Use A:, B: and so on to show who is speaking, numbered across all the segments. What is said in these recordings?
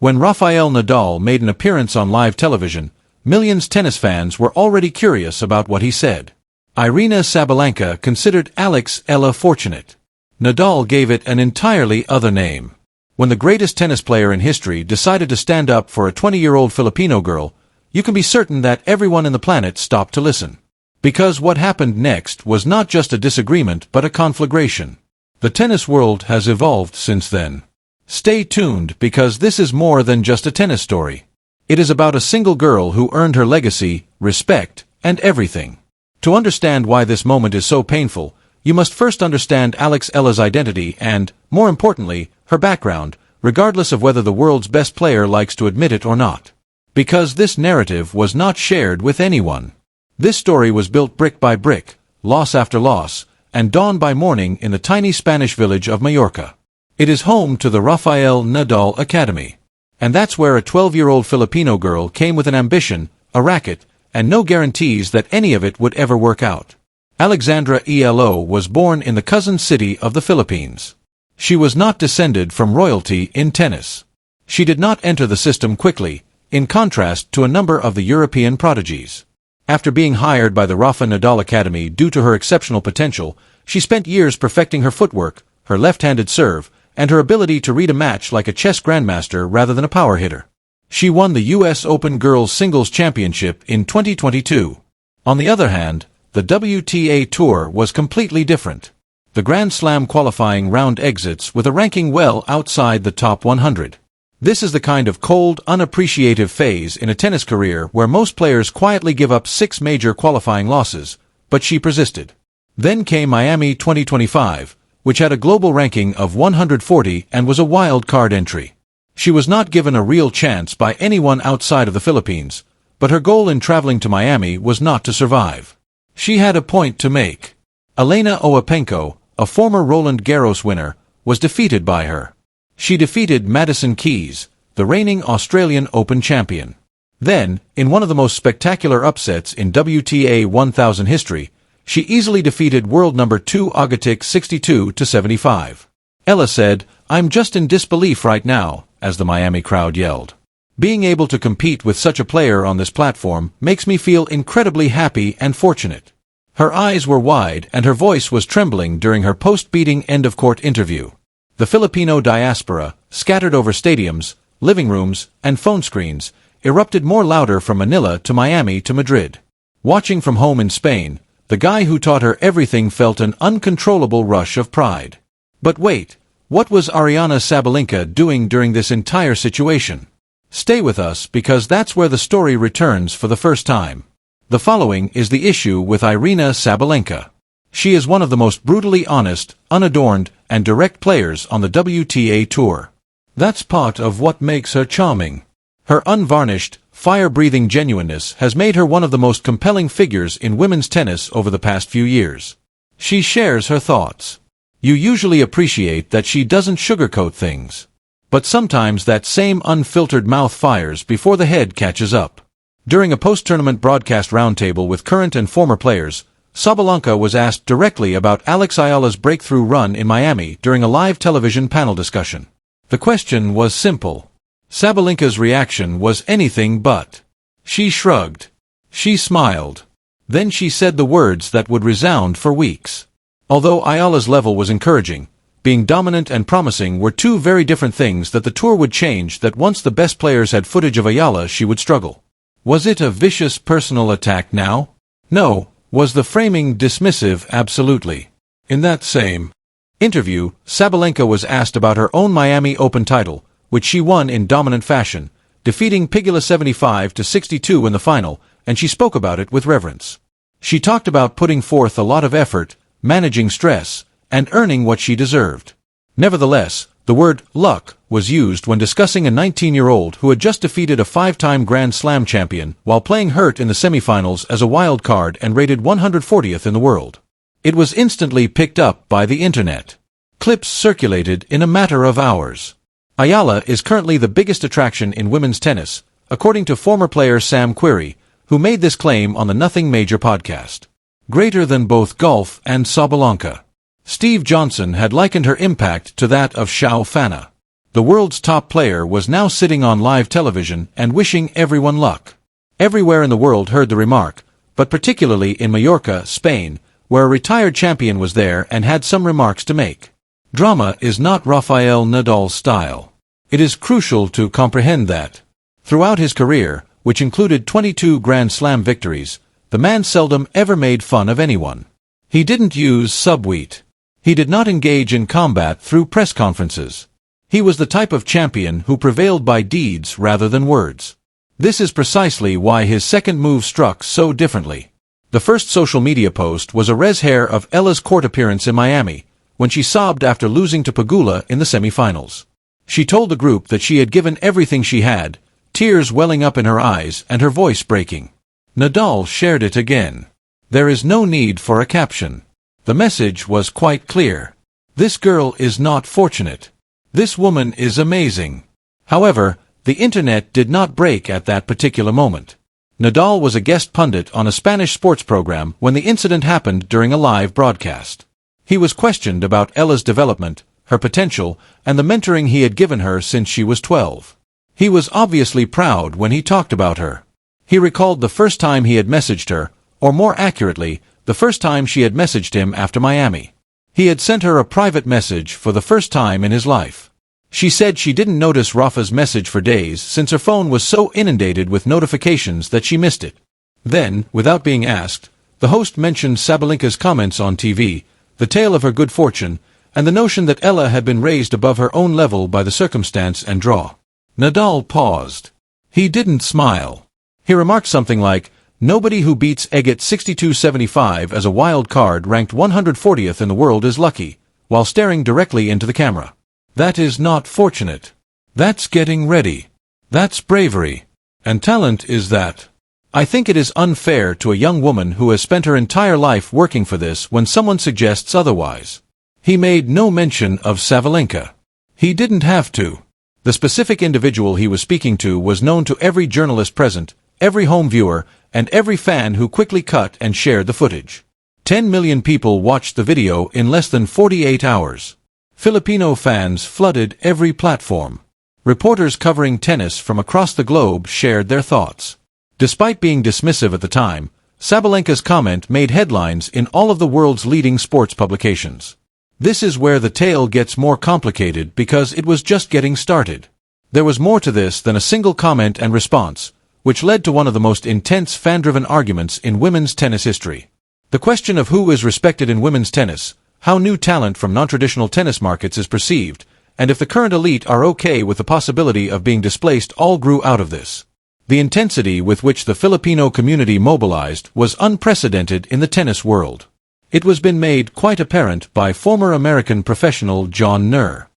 A: When Rafael Nadal made an appearance on live television, millions of tennis fans were already curious about what he said. Aryna Sabalenka considered Alex Eala fortunate. Nadal gave it an entirely other name. When the greatest tennis player in history decided to stand up for a 20-year-old Filipino girl, you can be certain that everyone in the planet stopped to listen. Because what happened next was not just a disagreement but a conflagration. The tennis world has evolved since then. Stay tuned because this is more than just a tennis story. It is about a single girl who earned her legacy, respect, and everything. To understand why this moment is so painful, you must first understand Alex Eala's identity and, more importantly, her background, regardless of whether the world's best player likes to admit it or not. Because this narrative was not shared with anyone. This story was built brick by brick, loss after loss, and dawn by morning in the tiny Spanish village of Mallorca. It is home to the Rafael Nadal Academy. And that's where a 12-year-old Filipino girl came with an ambition, a racket, and no guarantees that any of it would ever work out. Alexandra Eala was born in the cousin city of the Philippines. She was not descended from royalty in tennis. She did not enter the system quickly, in contrast to a number of the European prodigies. After being hired by the Rafa Nadal Academy due to her exceptional potential, she spent years perfecting her footwork, her left-handed serve, and her ability to read a match like a chess grandmaster rather than a power hitter. She won the U.S. Open Girls Singles Championship in 2022. On the other hand, the WTA Tour was completely different. The Grand Slam qualifying round exits with a ranking well outside the top 100. This is the kind of cold, unappreciative phase in a tennis career where most players quietly give up 6 major qualifying losses, but she persisted. Then came Miami 2025, which had a global ranking of 140 and was a wild card entry. She was not given a real chance by anyone outside of the Philippines, but her goal in traveling to Miami was not to survive. She had a point to make. Aryna Sabalenka, a former Roland Garros winner, was defeated by her. She defeated Madison Keys, the reigning Australian Open champion. Then, in one of the most spectacular upsets in WTA 1000 history, she easily defeated world number 2 Agatic 62-75. Eala said, "I'm just in disbelief right now," as the Miami crowd yelled. Being able to compete with such a player on this platform makes me feel incredibly happy and fortunate. Her eyes were wide and her voice was trembling during her post-beating end-of-court interview. The Filipino diaspora, scattered over stadiums, living rooms, and phone screens, erupted more louder from Manila to Miami to Madrid. Watching from home in Spain, the guy who taught her everything felt an uncontrollable rush of pride. But wait, what was Aryna Sabalenka doing during this entire situation? Stay with us because that's where the story returns for the first time. The following is the issue with Aryna Sabalenka. She is one of the most brutally honest, unadorned, and direct players on the WTA Tour. That's part of what makes her charming. Her unvarnished, fire-breathing genuineness has made her one of the most compelling figures in women's tennis over the past few years. She shares her thoughts. You usually appreciate that she doesn't sugarcoat things. But sometimes that same unfiltered mouth fires before the head catches up. During a post-tournament broadcast roundtable with current and former players, Sabalenka was asked directly about Alex Eala's breakthrough run in Miami during a live television panel discussion. The question was simple. Sabalenka's reaction was anything but. She shrugged. She smiled. Then she said the words that would resound for weeks. Although Eala's level was encouraging, being dominant and promising were two very different things that the tour would change that once the best players had footage of Eala she would struggle. Was it a vicious personal attack now? No. Was the framing dismissive? Absolutely. In that same interview, Sabalenka was asked about her own Miami Open title, which she won in dominant fashion, defeating Pigula 75-62 in the final, and she spoke about it with reverence. She talked about putting forth a lot of effort, managing stress, and earning what she deserved. Nevertheless, the word luck was used when discussing a 19-year-old who had just defeated a 5-time Grand Slam champion while playing hurt in the semifinals as a wild card and rated 140th in the world. It was instantly picked up by the internet. Clips circulated in a matter of hours. Eala is currently the biggest attraction in women's tennis, according to former player Sam Querrey, who made this claim on the Nothing Major podcast. Greater than both golf and Sabalenka. Steve Johnson had likened her impact to that of Xiao Fana. The world's top player was now sitting on live television and wishing everyone luck. Everywhere in the world heard the remark, but particularly in Mallorca, Spain, where a retired champion was there and had some remarks to make. Drama is not Rafael Nadal's style. It is crucial to comprehend that. Throughout his career, which included 22 Grand Slam victories, the man seldom ever made fun of anyone. He didn't use subtweet. He did not engage in combat through press conferences. He was the type of champion who prevailed by deeds rather than words. This is precisely why his second move struck so differently. The first social media post was a res hair of Eala's court appearance in Miami, when she sobbed after losing to Pegula in the semifinals. She told the group that she had given everything she had, tears welling up in her eyes and her voice breaking. Nadal shared it again. There is no need for a caption. The message was quite clear. This girl is not fortunate. This woman is amazing. However, the internet did not break at that particular moment. Nadal was a guest pundit on a Spanish sports program when the incident happened during a live broadcast. He was questioned about Eala's development, her potential, and the mentoring he had given her since she was 12. He was obviously proud when he talked about her. He recalled the first time he had messaged her, or more accurately, the first time she had messaged him after Miami. He had sent her a private message for the first time in his life. She said she didn't notice Rafa's message for days since her phone was so inundated with notifications that she missed it. Then, without being asked, the host mentioned Sabalenka's comments on TV, the tale of her good fortune, and the notion that Eala had been raised above her own level by the circumstance and draw. Nadal paused. He didn't smile. He remarked something like, "Nobody who beats Agut 62-75 as a wild card ranked 140th in the world is lucky," while staring directly into the camera. That is not fortunate. That's getting ready. That's bravery. And talent is that. I think it is unfair to a young woman who has spent her entire life working for this when someone suggests otherwise. He made no mention of Sabalenka. He didn't have to. The specific individual he was speaking to was known to every journalist present, every home viewer, and every fan who quickly cut and shared the footage. 10 million people watched the video in less than 48 hours. Filipino fans flooded every platform. Reporters covering tennis from across the globe shared their thoughts. Despite being dismissive at the time, Sabalenka's comment made headlines in all of the world's leading sports publications. This is where the tale gets more complicated because it was just getting started. There was more to this than a single comment and response, which led to one of the most intense fan-driven arguments in women's tennis history. The question of who is respected in women's tennis, how new talent from non-traditional tennis markets is perceived, and if the current elite are okay with the possibility of being displaced all grew out of this. The intensity with which the Filipino community mobilized was unprecedented in the tennis world. It was been made quite apparent by former American professional John Nur.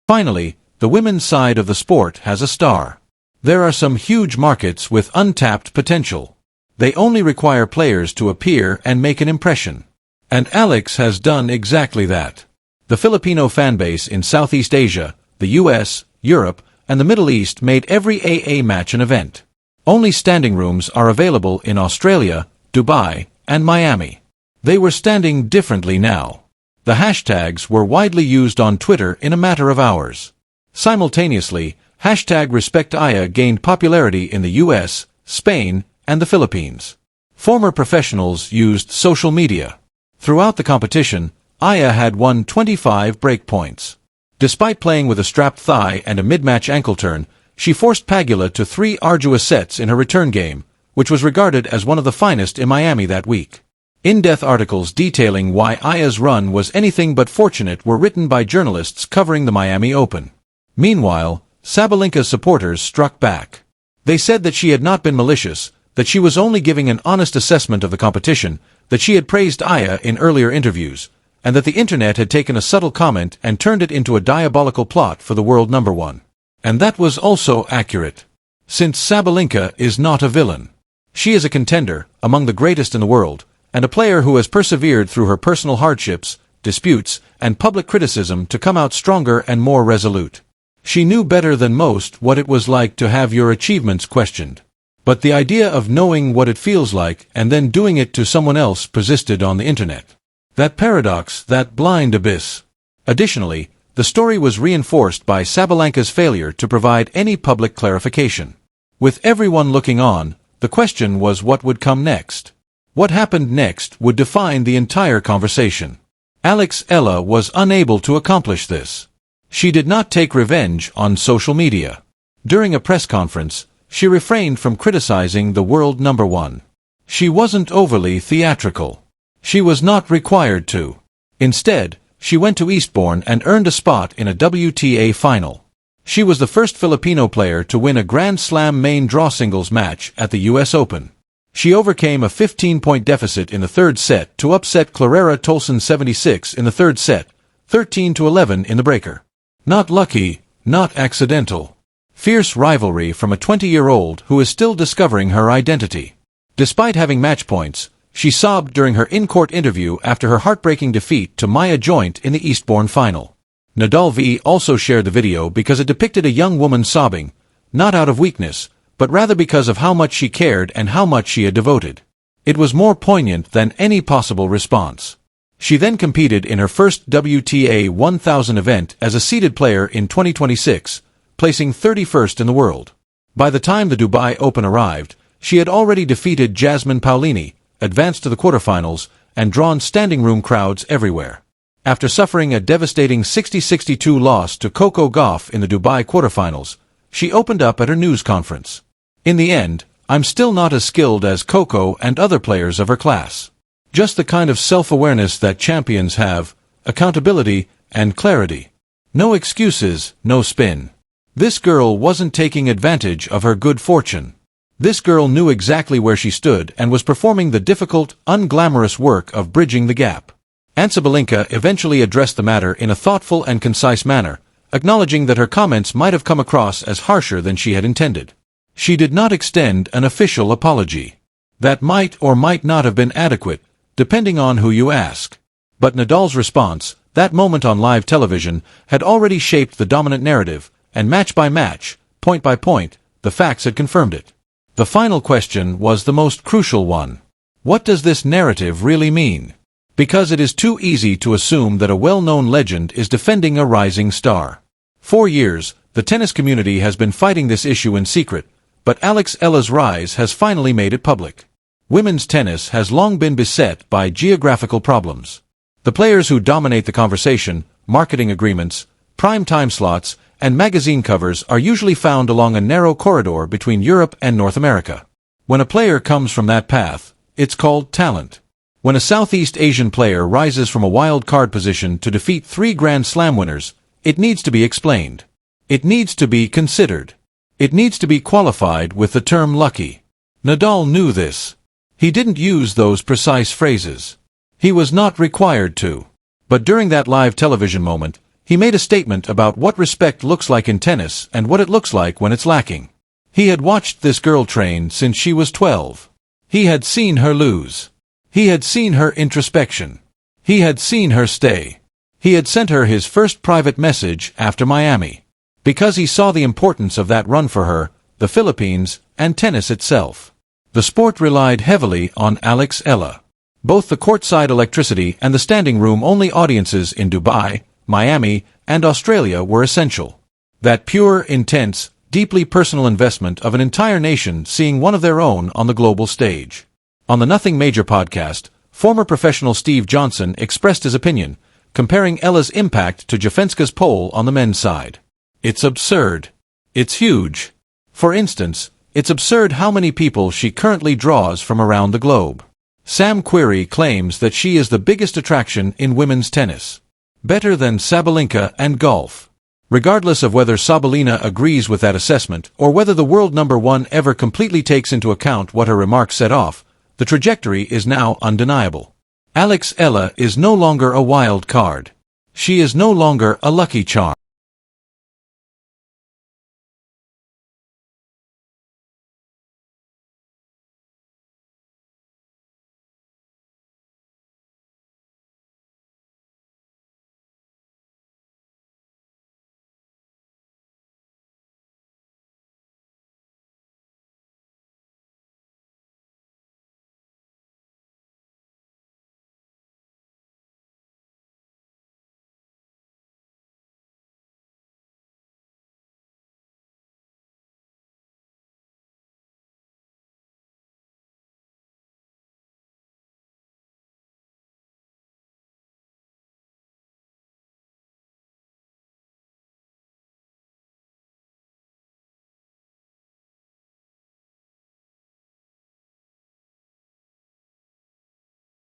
A: Finally, the women's side of the sport has a star. There are some huge markets with untapped potential. They only require players to appear and make an impression. And Alex has done exactly that. The Filipino fanbase in Southeast Asia, the US, Europe, and the Middle East made every AA match an event. Only standing rooms are available in Australia, Dubai, and Miami. They were standing differently now. The hashtags were widely used on Twitter in a matter of hours. Simultaneously, #RespectAya gained popularity in the US, Spain, and the Philippines. Former professionals used social media. Throughout the competition, Aya had won 25 break points. Despite playing with a strapped thigh and a mid-match ankle turn, she forced Pegula to 3 arduous sets in her return game, which was regarded as one of the finest in Miami that week. In-depth articles detailing why Aya's run was anything but fortunate were written by journalists covering the Miami Open. Meanwhile, Sabalenka's supporters struck back. They said that she had not been malicious, that she was only giving an honest assessment of the competition, that she had praised Aya in earlier interviews, and that the internet had taken a subtle comment and turned it into a diabolical plot for the world number one. And that was also accurate. Since Sabalenka is not a villain. She is a contender, among the greatest in the world, and a player who has persevered through her personal hardships, disputes, and public criticism to come out stronger and more resolute. She knew better than most what it was like to have your achievements questioned. But the idea of knowing what it feels like and then doing it to someone else persisted on the internet. That paradox, that blind abyss. Additionally, The story was reinforced by Sabalenka's failure to provide any public clarification. With everyone looking on, the question was what would come next. What happened next would define the entire conversation. Alex Eala was unable to accomplish this. She did not take revenge on social media. During a press conference, she refrained from criticizing the world number one. She wasn't overly theatrical. She was not required to. Instead, she went to Eastbourne and earned a spot in a WTA final. She was the first Filipino player to win a Grand Slam main draw singles match at the US Open. She overcame a 15-point deficit in the third set to upset Clarera Tolson 76 in the third set, 13-11 in the breaker. Not lucky, not accidental. Fierce rivalry from a 20-year-old who is still discovering her identity. Despite having match points, she sobbed during her in-court interview after her heartbreaking defeat to Maya Joint in the Eastbourne final. Nadal V also shared the video because it depicted a young woman sobbing, not out of weakness, but rather because of how much she cared and how much she had devoted. It was more poignant than any possible response. She then competed in her first WTA 1000 event as a seeded player in 2026, placing 31st in the world. By the time the Dubai Open arrived, she had already defeated Jasmine Paolini, advanced to the quarterfinals, and drawn standing room crowds everywhere. After suffering a devastating 60-62 loss to Coco Gauff in the Dubai quarterfinals, she opened up at her news conference. In the end, I'm still not as skilled as Coco and other players of her class. Just the kind of self-awareness that champions have, accountability, and clarity. No excuses, no spin. This girl wasn't taking advantage of her good fortune. This girl knew exactly where she stood and was performing the difficult, unglamorous work of bridging the gap. Aryna Sabalenka eventually addressed the matter in a thoughtful and concise manner, acknowledging that her comments might have come across as harsher than she had intended. She did not extend an official apology. That might or might not have been adequate, depending on who you ask. But Nadal's response, that moment on live television, had already shaped the dominant narrative, and match by match, point by point, the facts had confirmed it. The final question was the most crucial one. What does this narrative really mean? Because it is too easy to assume that a well-known legend is defending a rising star. For years, the tennis community has been fighting this issue in secret, but Alex Eala's rise has finally made it public. Women's tennis has long been beset by geographical problems. The players who dominate the conversation, marketing agreements, prime time slots, and magazine covers are usually found along a narrow corridor between Europe and North America. When a player comes from that path, it's called talent. When a Southeast Asian player rises from a wild card position to defeat 3 Grand Slam winners, it needs to be explained. It needs to be considered. It needs to be qualified with the term lucky. Nadal knew this. He didn't use those precise phrases. He was not required to. But during that live television moment, he made a statement about what respect looks like in tennis and what it looks like when it's lacking. He had watched this girl train since she was 12. He had seen her lose. He had seen her introspection. He had seen her stay. He had sent her his first private message after Miami. Because he saw the importance of that run for her, the Philippines, and tennis itself. The sport relied heavily on Alex Eala. Both the courtside electricity and the standing room only audiences in Dubai, Miami, and Australia were essential. That pure, intense, deeply personal investment of an entire nation seeing one of their own on the global stage. On the Nothing Major podcast, former professional Steve Johnson expressed his opinion, comparing Eala's impact to Jafenska's pole on the men's side. It's absurd. It's huge. For instance, it's absurd how many people she currently draws from around the globe. Sam Querrey claims that she is the biggest attraction in women's tennis. Better than Sabalenka and golf. Regardless of whether Sabalenka agrees with that assessment or whether the world number one ever completely takes into account what her remarks set off, the trajectory is now undeniable. Alex Eala is no longer a wild card. She is no longer a lucky charm.